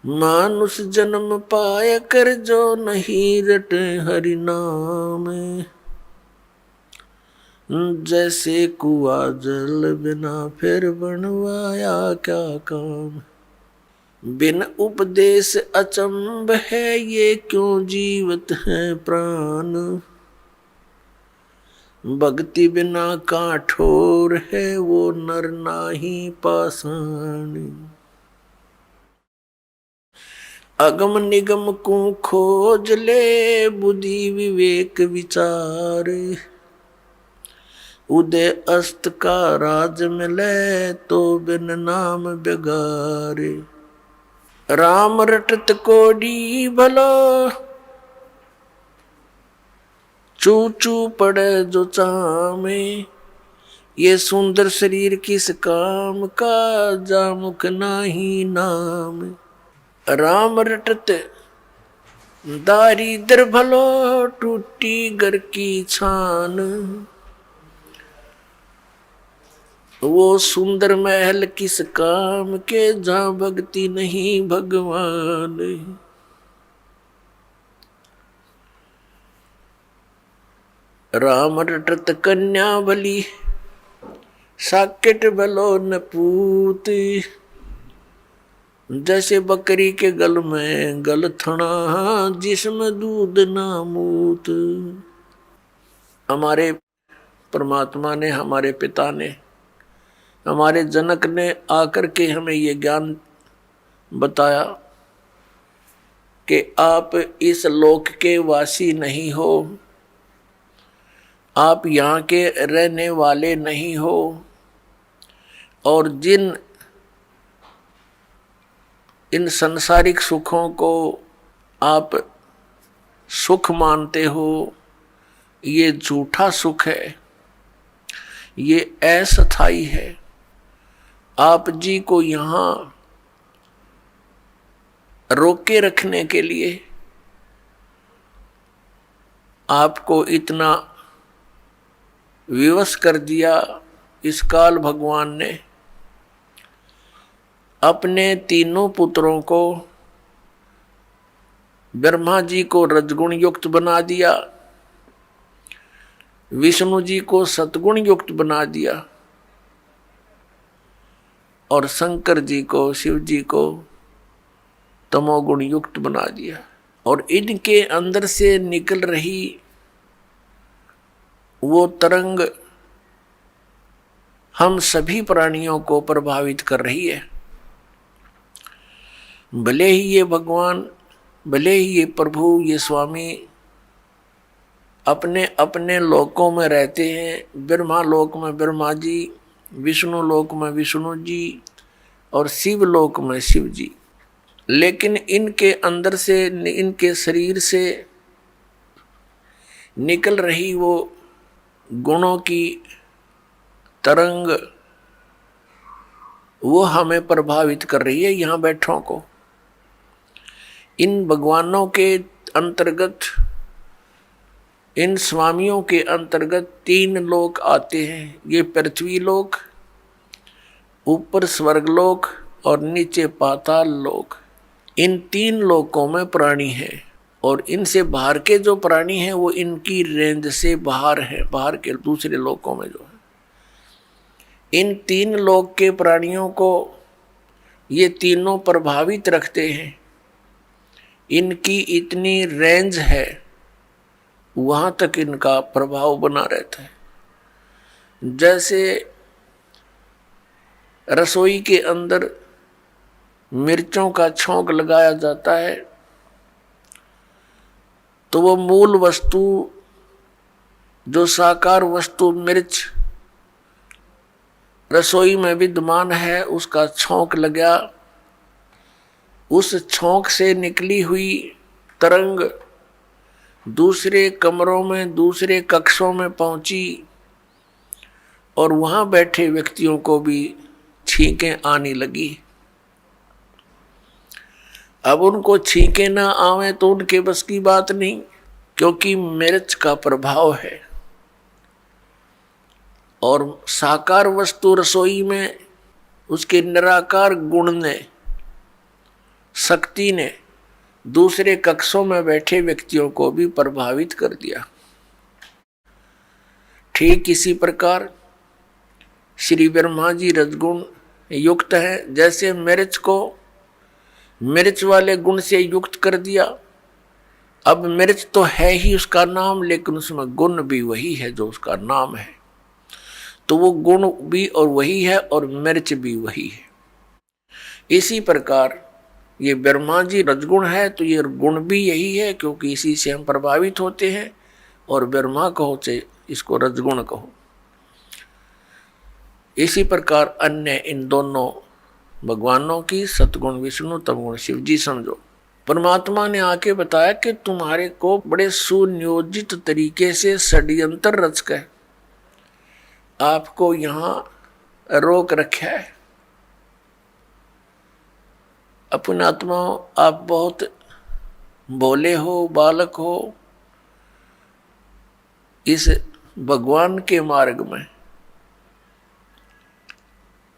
मानुष जन्म पाया कर जो नहीं रटे हरि नाम। जैसे कुआ जल बिना फिर बनवाया क्या काम। बिन उपदेश अचंभ है, ये क्यों जीवत है प्राण। भक्ति बिना काठोर है, वो नर नाही पाषाण। अगम निगम को खोज ले, बुद्धि विवेक विचार। उदय अस्त का राज मिले, तो बिन नाम बेगारे। राम रटत कोडी भलो, चू चू पड़े जो चामे। ये सुंदर शरीर किस काम का, जामुख नाही नाम। राम रटत दारिद्र भलो, टूटी घर की छान। वो सुंदर महल किस काम के, जहाँ भक्ति नहीं भगवान। राम रटत कन्या भली, साकेट भलो न पूत। जैसे बकरी के गल में गल थना, जिसमें दूध ना मूत। हमारे परमात्मा ने, हमारे पिता ने, हमारे जनक ने आकर के हमें ये ज्ञान बताया कि आप इस लोक के वासी नहीं हो, आप यहाँ के रहने वाले नहीं हो। और जिन इन संसारिक सुखों को आप सुख मानते हो, ये झूठा सुख है, ये अस्थायी है। आप जी को यहाँ रोके रखने के लिए आपको इतना विवश कर दिया इस काल भगवान ने। अपने तीनों पुत्रों को, ब्रह्मा जी को रजगुण युक्त बना दिया, विष्णु जी को सतगुण युक्त बना दिया और शंकर जी को, शिव जी को तमोगुण युक्त बना दिया। और इनके अंदर से निकल रही वो तरंग हम सभी प्राणियों को प्रभावित कर रही है। भले ही ये भगवान, भले ही ये प्रभु, ये स्वामी अपने अपने लोकों में रहते हैं, ब्रह्मा लोक में ब्रह्मा जी, विष्णु लोक में विष्णु जी और शिव लोक में शिव जी, लेकिन इनके अंदर से, इनके शरीर से निकल रही वो गुणों की तरंग वो हमें प्रभावित कर रही है, यहाँ बैठों को। इन भगवानों के अंतर्गत, इन स्वामियों के अंतर्गत 3 लोक आते हैं। ये पृथ्वी लोक, ऊपर स्वर्गलोक और नीचे पाताल लोक। इन 3 लोकों में प्राणी हैं और इनसे बाहर के जो प्राणी हैं वो इनकी रेंज से बाहर हैं, बाहर के दूसरे लोकों में जो है। इन 3 लोक के प्राणियों को ये तीनों प्रभावित रखते हैं। इनकी इतनी रेंज है, वहां तक इनका प्रभाव बना रहता है। जैसे रसोई के अंदर मिर्चों का छौंक लगाया जाता है तो वो मूल वस्तु, जो साकार वस्तु मिर्च रसोई में विद्यमान है, उसका छौंक लगा, उस छौंक से निकली हुई तरंग दूसरे कमरों में, दूसरे कक्षों में पहुंची और वहां बैठे व्यक्तियों को भी छींकें आने लगी। अब उनको छींकें ना आवे तो उनके बस की बात नहीं, क्योंकि मिर्च का प्रभाव है। और साकार वस्तु रसोई में उसके निराकार गुण ने, शक्ति ने दूसरे कक्षों में बैठे व्यक्तियों को भी प्रभावित कर दिया। ठीक इसी प्रकार श्री ब्रह्मा जी रजगुण युक्त है। जैसे मिर्च को मिर्च वाले गुण से युक्त कर दिया, अब मिर्च तो है ही उसका नाम, लेकिन उसमें गुण भी वही है जो उसका नाम है, तो वो गुण भी और वही है और मिर्च भी वही है। इसी प्रकार ये ब्रह्मा जी रजगुण है तो ये गुण भी यही है, क्योंकि इसी से हम प्रभावित होते हैं। और ब्रह्मा कहो चाहे इसको रजगुण कहो। इसी प्रकार अन्य इन दोनों भगवानों की, सतगुण विष्णु, तमगुण शिव जी समझो। परमात्मा ने आके बताया कि तुम्हारे को बड़े सुनियोजित तरीके से षड्यंत्र रचकर आपको यहाँ रोक रखा है। अपने आत्मा, आप बहुत भोले हो, बालक हो इस भगवान के मार्ग में,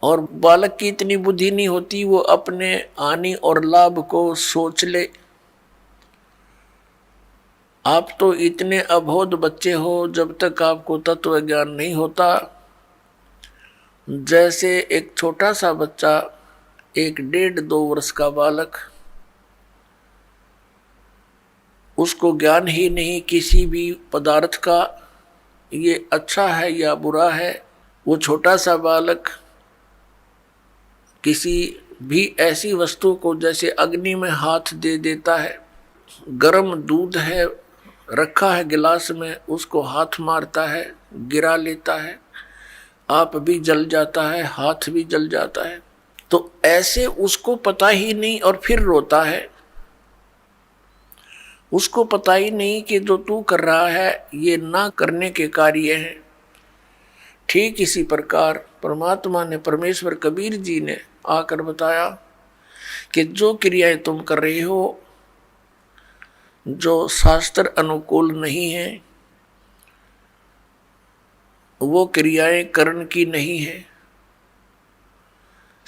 और बालक की इतनी बुद्धि नहीं होती वो अपने हानि और लाभ को सोच ले। आप तो इतने अबोध बच्चे हो जब तक आपको तत्व ज्ञान नहीं होता। जैसे एक छोटा सा बच्चा, 1-1.5-2 वर्ष का बालक, उसको ज्ञान ही नहीं किसी भी पदार्थ का, ये अच्छा है या बुरा है। वो छोटा सा बालक किसी भी ऐसी वस्तु को, जैसे अग्नि में हाथ दे देता है, गर्म दूध है रखा है गिलास में, उसको हाथ मारता है, गिरा लेता है, आप भी जल जाता है, हाथ भी जल जाता है। तो ऐसे उसको पता ही नहीं और फिर रोता है। उसको पता ही नहीं कि जो तू कर रहा है ये ना करने के कार्य हैं। ठीक इसी प्रकार परमात्मा ने, परमेश्वर कबीर जी ने आकर बताया कि जो क्रियाएं तुम कर रहे हो जो शास्त्र अनुकूल नहीं है, वो क्रियाएं कर्ण की नहीं है।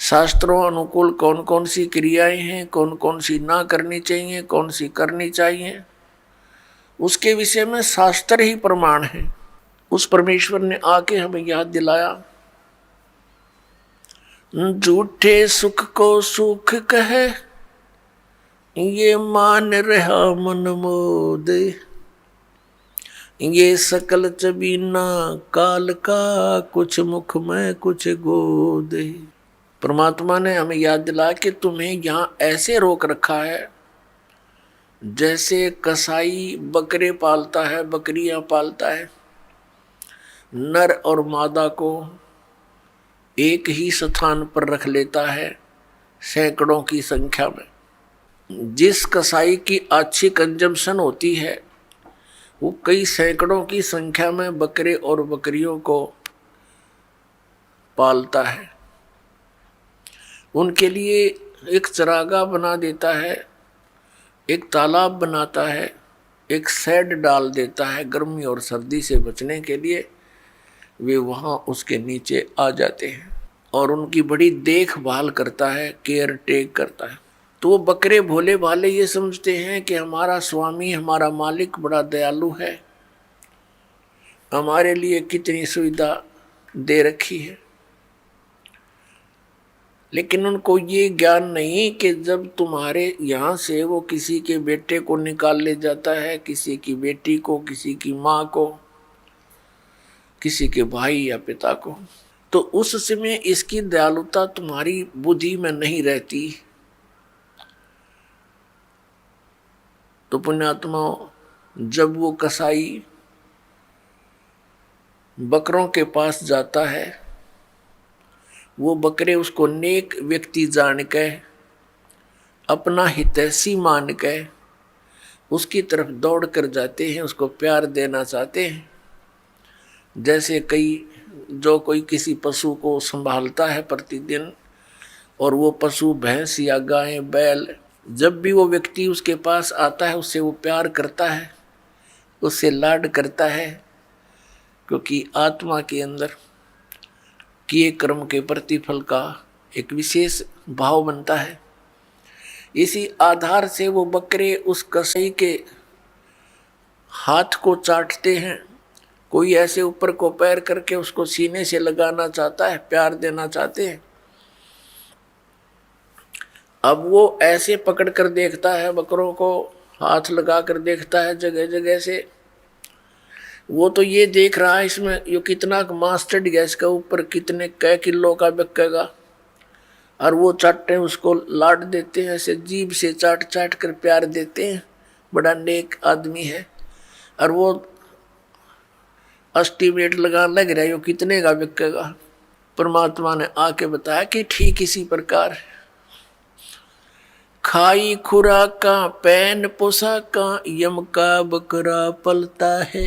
शास्त्रों अनुकूल कौन कौन सी क्रियाएं हैं, कौन कौन सी ना करनी चाहिए, कौन सी करनी चाहिए, उसके विषय में शास्त्र ही प्रमाण है। उस परमेश्वर ने आके हमें याद दिलाया, झूठे सुख को सुख कहे, ये मान रहा मन मोद, ये सकल चबीना काल का, कुछ मुख में कुछ गोद। परमात्मा ने हमें याद दिला कि तुम्हें यहाँ ऐसे रोक रखा है जैसे कसाई बकरे पालता है, बकरियां पालता है, नर और मादा को एक ही स्थान पर रख लेता है सैकड़ों की संख्या में। जिस कसाई की अच्छी कंजम्पशन होती है वो कई सैकड़ों की संख्या में बकरे और बकरियों को पालता है, उनके लिए एक चरागाह बना देता है, एक तालाब बनाता है, एक शेड डाल देता है गर्मी और सर्दी से बचने के लिए। वे वहाँ उसके नीचे आ जाते हैं और उनकी बड़ी देखभाल करता है, केयर टेक करता है। तो वो बकरे भोले भाले ये समझते हैं कि हमारा स्वामी, हमारा मालिक बड़ा दयालु है, हमारे लिए कितनी सुविधा दे रखी है। लेकिन उनको ये ज्ञान नहीं कि जब तुम्हारे यहाँ से वो किसी के बेटे को निकाल ले जाता है, किसी की बेटी को, किसी की माँ को, किसी के भाई या पिता को, तो उस समय इसकी दयालुता तुम्हारी बुद्धि में नहीं रहती। तो पुण्यात्मा, जब वो कसाई बकरों के पास जाता है, वो बकरे उसको नेक व्यक्ति जान के, अपना हितैषी मान के उसकी तरफ दौड़ कर जाते हैं, उसको प्यार देना चाहते हैं। जैसे कोई किसी पशु को संभालता है प्रतिदिन, और वो पशु भैंस या गाय बैल, जब भी वो व्यक्ति उसके पास आता है उससे वो प्यार करता है, उससे लाड करता है, क्योंकि आत्मा के अंदर किए कर्म के प्रतिफल का एक विशेष भाव बनता है। इसी आधार से वो बकरे उस कसाई के हाथ को चाटते हैं, कोई ऐसे ऊपर को पैर करके उसको सीने से लगाना चाहता है, प्यार देना चाहते हैं। अब वो ऐसे पकड़ कर देखता है, बकरों को हाथ लगा कर देखता है जगह जगह से। वो तो ये देख रहा है इसमें ये कितना मांस चढ़ गया, इसका ऊपर कितने कै किलो का बिकेगा, और वो चाटते हैं, उसको लाड देते हैं, ऐसे जीभ से चाट चाट कर प्यार देते हैं। बड़ा नेक आदमी है, और वो एस्टीमेट लगाने लग रहा है ये कितने का बिकेगा। परमात्मा ने आके बताया कि ठीक इसी प्रकार खाई खुराका पैन पोशाका यम का बकरा पलता है।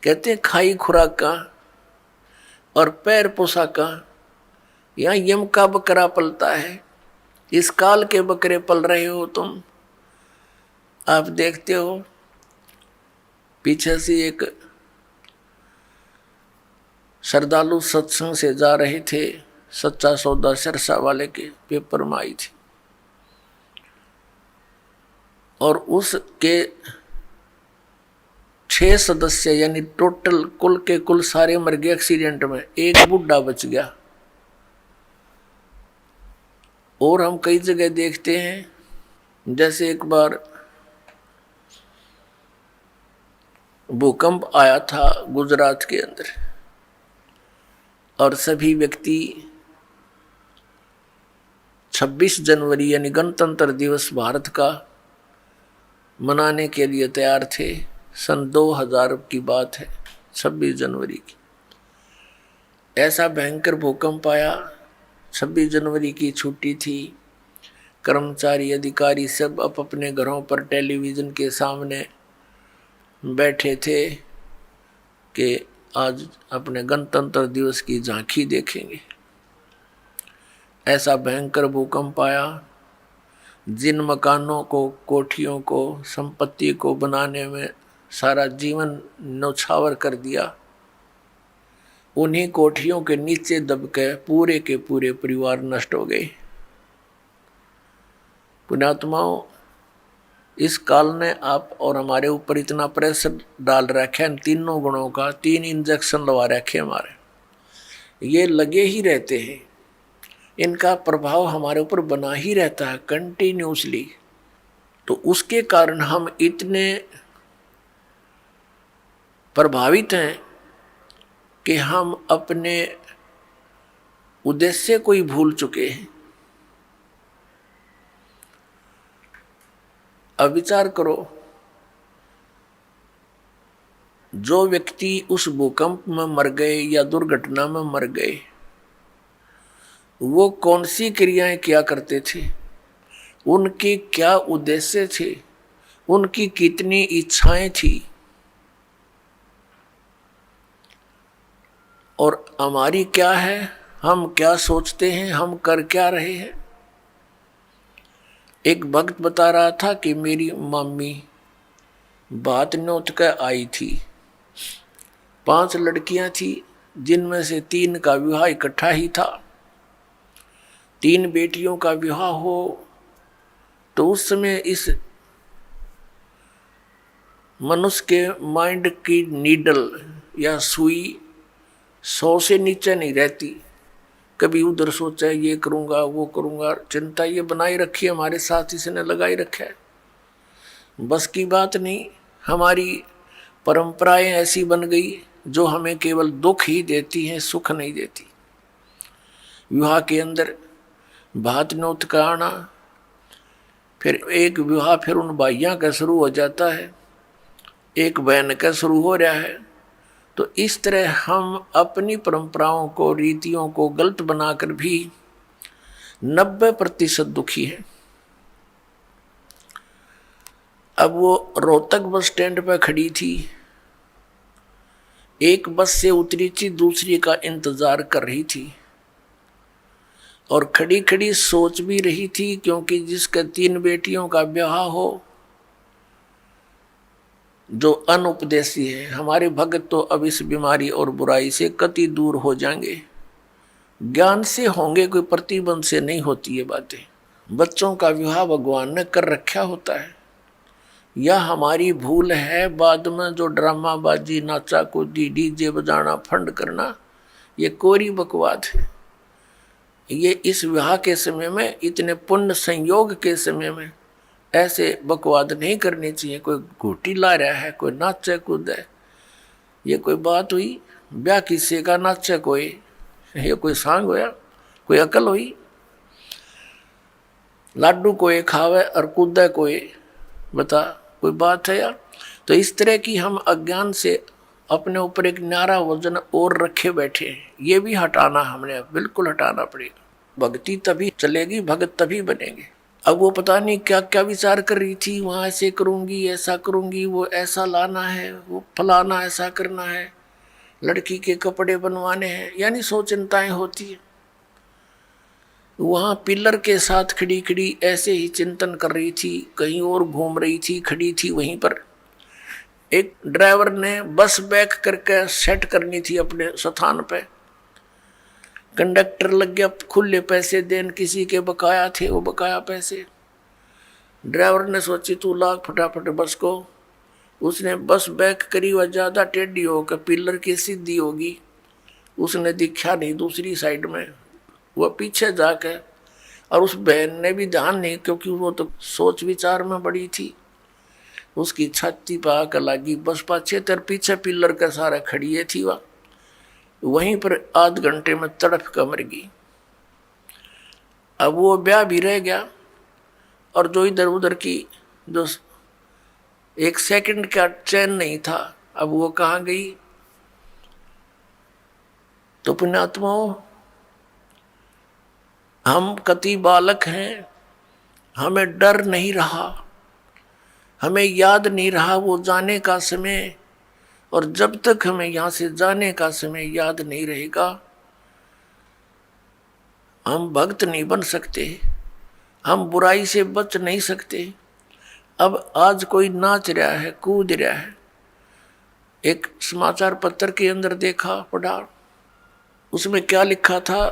कहते हैं खाई खुराका और पैर पोशाका, यहाँ यम का बकरा पलता है। इस काल के बकरे पल रहे हो तुम। आप देखते हो पीछे से एक श्रद्धालु सत्संग से जा रहे थे, सच्चा सौदा सिरसा वाले के पेपर में आई थी, और उसके 6 सदस्य यानी टोटल कुल के कुल सारे मर गए एक्सीडेंट में, एक बुढ़ा बच गया। और हम कई जगह देखते हैं, जैसे एक बार भूकंप आया था गुजरात के अंदर, और सभी व्यक्ति 26 जनवरी यानी गणतंत्र दिवस भारत का मनाने के लिए तैयार थे। सन 2000 की बात है, 26 जनवरी की। ऐसा भयंकर भूकंप आया, 26 जनवरी की छुट्टी थी, कर्मचारी अधिकारी सब अपने घरों पर टेलीविज़न के सामने बैठे थे कि आज अपने गणतंत्र दिवस की झांकी देखेंगे। ऐसा भयंकर भूकंप आया, जिन मकानों को, कोठियों को, संपत्ति को बनाने में सारा जीवन न्यौछावर कर दिया, उन्हीं कोठियों के नीचे दब के पूरे के पूरे परिवार नष्ट हो गए। पुण्यात्माओं, इस काल ने आप और हमारे ऊपर इतना प्रेशर डाल रखे हैं, तीनों गुणों का, 3 इंजेक्शन लगा रखे हमारे, ये लगे ही रहते हैं। इनका प्रभाव हमारे ऊपर बना ही रहता है कंटिन्यूसली। तो उसके कारण हम इतने प्रभावित हैं कि हम अपने उद्देश्य को ही भूल चुके हैं। अब विचार करो, जो व्यक्ति उस भूकंप में मर गए या दुर्घटना में मर गए, वो कौन सी क्रियाएं किया करते थे, उनके क्या उद्देश्य थे, उनकी कितनी इच्छाएं थी, और हमारी क्या है, हम क्या सोचते हैं, हम कर क्या रहे हैं। एक भक्त बता रहा था कि मेरी मम्मी बात नोत कर आई थी, 5 लड़कियां थी, जिनमें से 3 का विवाह इकट्ठा ही था। 3 बेटियों का विवाह हो तो उस समय इस मनुष्य के माइंड की नीडल या सुई 100 से नीचे नहीं रहती। कभी उधर सोचा ये करूंगा वो करूंगा, चिंता ये बनाई रखी है, हमारे साथ इसने लगाई रखा है। बस की बात नहीं, हमारी परंपराएं ऐसी बन गई जो हमें केवल दुख ही देती हैं, सुख नहीं देती। विवाह के अंदर भात नौत का आना, फिर एक विवाह फिर उन भाइयों का शुरू हो जाता है, एक बहन का शुरू हो रहा है। तो इस तरह हम अपनी परंपराओं को, रीतियों को गलत बनाकर भी 90% दुखी हैं। अब वो रोहतक बस स्टैंड पर खड़ी थी, एक बस से उतरी थी, दूसरी का इंतजार कर रही थी, और खड़ी खड़ी सोच भी रही थी, क्योंकि जिसके 3 बेटियों का ब्याह हो, जो अनुपदेशी है, हमारे भगत तो अब इस बीमारी और बुराई से कति दूर हो जाएंगे। ज्ञान से होंगे, कोई प्रतिबंध से नहीं होती ये बातें। बच्चों का विवाह भगवान ने कर रखा होता है, या हमारी भूल है बाद में जो ड्रामाबाजी, नाचा कूदी, डीजे बजाना, फंड करना, ये कोरी बकवाद है। ये इस विवाह के समय में, इतने पुण्य संयोग के समय में ऐसे बकवाद नहीं करनी चाहिए। कोई घूटी ला रहा है, कोई नाचे कूदे, ये कोई बात हुई? ब्याह किसी का नाचे कोई, ये कोई सांग होया, कोई अकल हुई? लाडू कोई खावे और कूदे कोई, बता कोई बात है यार? तो इस तरह की हम अज्ञान से अपने ऊपर एक न्यारा वजन और रखे बैठे हैं, ये भी हटाना, हमने बिल्कुल हटाना पड़ेगा। भक्ति तभी चलेगी, भगत तभी बनेंगे। अब वो पता नहीं क्या क्या विचार कर रही थी, वहाँ ऐसे करूँगी, ऐसा करूँगी, वो ऐसा लाना है, वो फलाना ऐसा करना है, लड़की के कपड़े बनवाने हैं, यानी 100 चिंताएं होती है। वहाँ पिलर के साथ खड़ी खड़ी ऐसे ही चिंतन कर रही थी, कहीं और घूम रही थी, खड़ी थी वहीं पर। एक ड्राइवर ने बस बैक करके सेट करनी थी अपने स्थान पे, कंडक्टर लग गया खुले पैसे देन, किसी के बकाया थे वो बकाया पैसे। ड्राइवर ने सोची तू लाग फटाफट बस को, उसने बस बैक करी, वह ज़्यादा टेढ़ी होकर पिलर की सीधी होगी, उसने दिखा नहीं दूसरी साइड में, वह पीछे जाके, और उस बहन ने भी ध्यान नहीं, क्योंकि वो तो सोच विचार में बड़ी थी, उसकी छाती पर आकर लगी बस पाछे तर पीछे पिलर का सारा खड़िए थी, वह वहीं पर आध घंटे में तड़फ कर मर गई। अब वो ब्याह भी रह गया, और जो इधर उधर की जो 1 सेकंड का चैन नहीं था, अब वो कहाँ गई? तो पुण्यात्माओं, हम कति बालक हैं, हमें डर नहीं रहा, हमें याद नहीं रहा वो जाने का समय, और जब तक हमें यहाँ से जाने का समय याद नहीं रहेगा, हम भक्त नहीं बन सकते, हम बुराई से बच नहीं सकते। अब आज कोई नाच रहा है, कूद रहा है, एक समाचार पत्र के अंदर देखा, पढ़ा, उसमें क्या लिखा था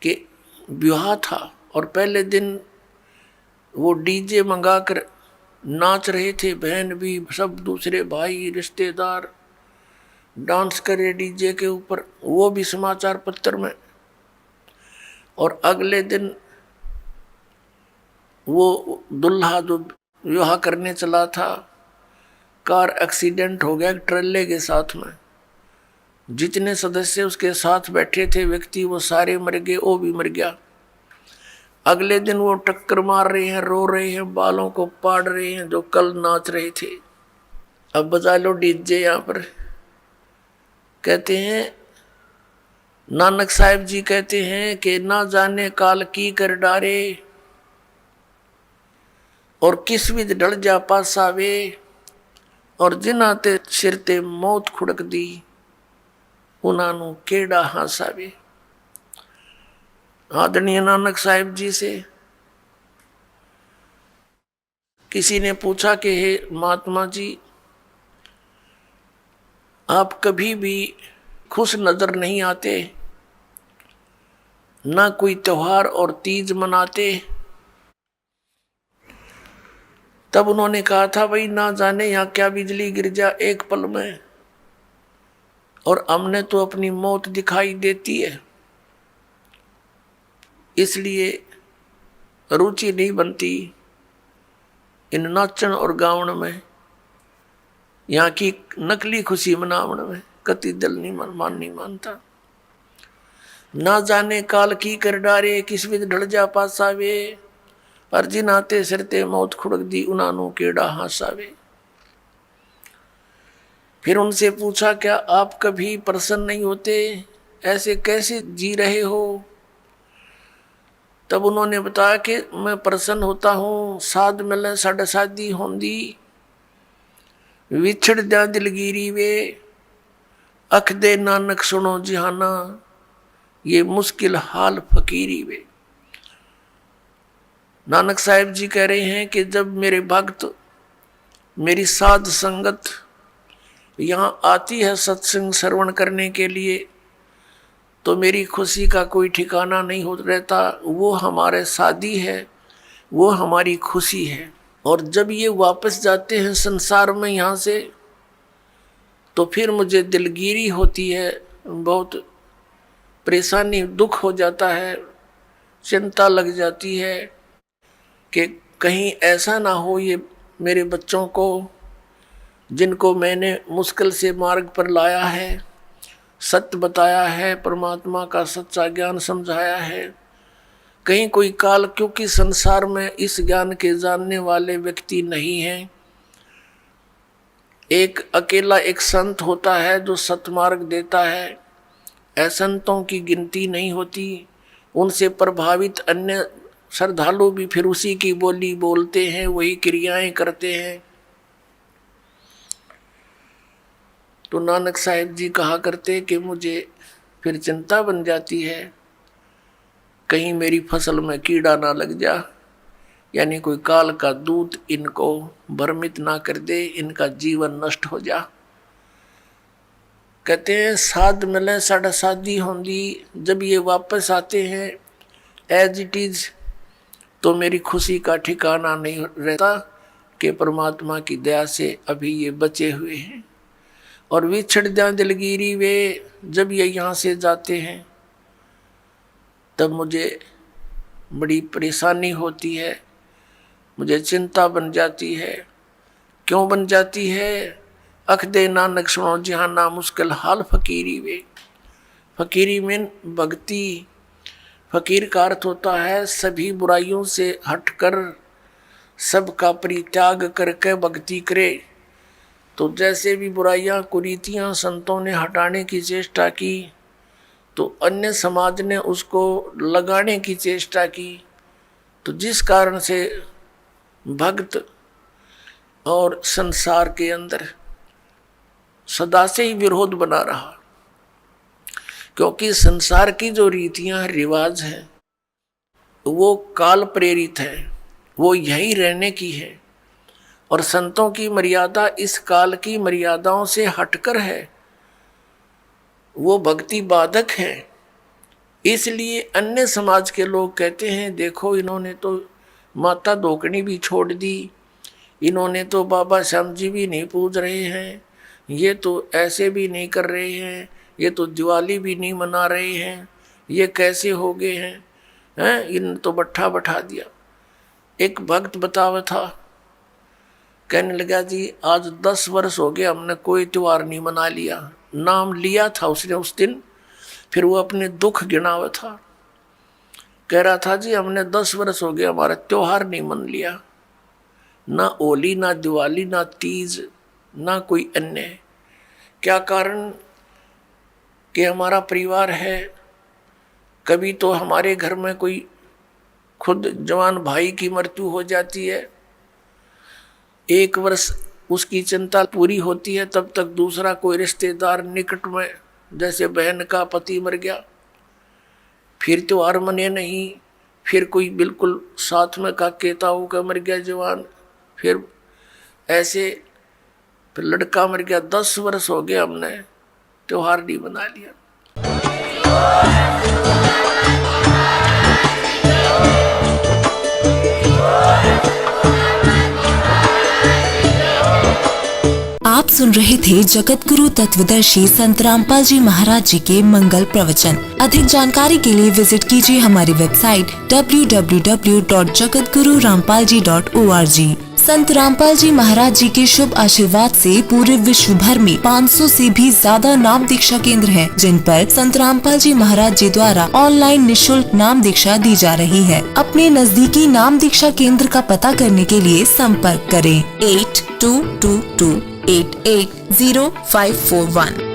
कि विवाह था और पहले दिन वो डीजे मंगाकर नाच रहे थे, बहन भी, सब दूसरे भाई रिश्तेदार डांस करे डीजे के ऊपर, वो भी समाचार पत्र में। और अगले दिन वो दुल्हा जो विवाह करने चला था, कार एक्सीडेंट हो गया ट्रेले के साथ में। जितने सदस्य उसके साथ बैठे थे व्यक्ति वो सारे मर गए, वो भी मर गया। अगले दिन वो टक्कर मार रहे हैं, रो रहे हैं, बालों को पाड़ रहे हैं जो कल नाच रहे थे। अब बजा लो डीजे यहाँ पर। कहते हैं नानक साहिब जी कहते हैं कि ना जाने काल की कर डारे और किस विध ढल जा पासावे और जिन्हां ते सिर ते मौत खुड़क दी उन्हां नूं केड़ा हासावे। आदरणीय नानक साहिब जी से किसी ने पूछा कि हे महात्मा जी, आप कभी भी खुश नजर नहीं आते, ना कोई त्योहार और तीज मनाते। तब उन्होंने कहा था भाई ना जाने यहाँ क्या बिजली गिर जा एक पल में, और हमने तो अपनी मौत दिखाई देती है, इसलिए रुचि नहीं बनती इन नाचन और गावन में, यहाँ की नकली खुशी मनावन में। कति दिल नहीं मानता। ना जाने काल की कर डारे किस विध ढल जा पासावे पर जिनाते सिरते मौत खुड़क दी उन्हां केड़ा हासावे। फिर उनसे पूछा क्या आप कभी प्रसन्न नहीं होते, ऐसे कैसे जी रहे हो? तब उन्होंने बताया कि मैं प्रसन्न होता हूँ, साध मिले साढ़े शादी होंदी, विछड़ जा दिलगिरी वे, अख दे नानक सुनो जिहाना, ये मुश्किल हाल फकीरी वे। नानक साहिब जी कह रहे हैं कि जब मेरे भक्त, मेरी साध संगत यहाँ आती है सत्संग श्रवण करने के लिए, तो मेरी खुशी का कोई ठिकाना नहीं हो रहता। वो हमारे साथी है, वो हमारी खुशी है। और जब ये वापस जाते हैं संसार में यहाँ से, तो फिर मुझे दिलगिरी होती है, बहुत परेशानी दुख हो जाता है, चिंता लग जाती है कि कहीं ऐसा ना हो ये मेरे बच्चों को जिनको मैंने मुश्किल से मार्ग पर लाया है, सत्य बताया है, परमात्मा का सच्चा ज्ञान समझाया है, कहीं कोई काल, क्योंकि संसार में इस ज्ञान के जानने वाले व्यक्ति नहीं हैं। एक अकेला एक संत होता है जो सतमार्ग देता है, असंतों की गिनती नहीं होती। उनसे प्रभावित अन्य श्रद्धालु भी फिर उसी की बोली बोलते हैं, वही क्रियाएं करते हैं। तो नानक साहिब जी कहा करते कि मुझे फिर चिंता बन जाती है, कहीं मेरी फसल में कीड़ा ना लग जा, यानी कोई काल का दूत इनको भ्रमित ना कर दे, इनका जीवन नष्ट हो जा। कहते हैं साध मिले साढ़ा शादी होंगी, जब ये वापस आते हैं एज इट इज, तो मेरी खुशी का ठिकाना नहीं रहता कि परमात्मा की दया से अभी ये बचे हुए हैं। और विछड़ जा दिलगिरी वे, जब ये यहाँ से जाते हैं तब मुझे बड़ी परेशानी होती है, मुझे चिंता बन जाती है। क्यों बन जाती है? अख दे नानक सुनो जिहाना मुश्किल हाल फकीरी वे। फकीरी में भक्ति, फकीर का अर्थ होता है सभी बुराइयों से हटकर सबका परित्याग करके भक्ति करे। तो जैसे भी बुराइयां कुरीतियां संतों ने हटाने की चेष्टा की, तो अन्य समाज ने उसको लगाने की चेष्टा की, तो जिस कारण से भक्त और संसार के अंदर सदा से ही विरोध बना रहा। क्योंकि संसार की जो रीतियां रिवाज हैं वो काल प्रेरित है, वो यही रहने की है, और संतों की मर्यादा इस काल की मर्यादाओं से हटकर है, वो भक्ति बाधक है। इसलिए अन्य समाज के लोग कहते हैं देखो इन्होंने तो माता धोकनी भी छोड़ दी, इन्होंने तो बाबा श्याम जी भी नहीं पूज रहे हैं, ये तो ऐसे भी नहीं कर रहे हैं, ये तो दिवाली भी नहीं मना रहे हैं, ये कैसे हो गए हैं। हैं, इन तो बट्ठा बैठा दिया। एक भक्त बतावा था, कहने लगा जी आज 10 वर्ष हो गए हमने कोई त्योहार नहीं मना लिया। नाम लिया था उसने उस दिन, फिर वो अपने दुख गिनावा था। कह रहा था जी हमने 10 वर्ष हो गए हमारा त्योहार नहीं मन लिया, ना होली ना दिवाली ना तीज ना कोई अन्य। क्या कारण कि हमारा परिवार है, कभी तो हमारे घर में कोई खुद जवान भाई की मृत्यु हो जाती है, 1 वर्ष उसकी चिंता पूरी होती है, तब तक दूसरा कोई रिश्तेदार निकट में, जैसे बहन का पति मर गया, फिर त्योहार मने नहीं, फिर कोई बिल्कुल साथ में काके ताऊ का मर गया जवान, फिर ऐसे फिर लड़का मर गया। 10 वर्ष हो गए हमने त्योहार नहीं बना लिया। आप सुन रहे थे जगत गुरु तत्वदर्शी संत रामपाल जी महाराज जी के मंगल प्रवचन। अधिक जानकारी के लिए विजिट कीजिए हमारी वेबसाइट www.jagatgururampalji.org। संत रामपाल जी महाराज जी के शुभ आशीर्वाद से पूरे विश्व भर में 500 से भी ज्यादा नाम दीक्षा केंद्र हैं, जिन पर संत रामपाल जी महाराज जी द्वारा ऑनलाइन निशुल्क नाम दीक्षा दी जा रही है। अपने नजदीकी नाम दीक्षा केंद्र का पता करने के लिए संपर्क करें 8222880541।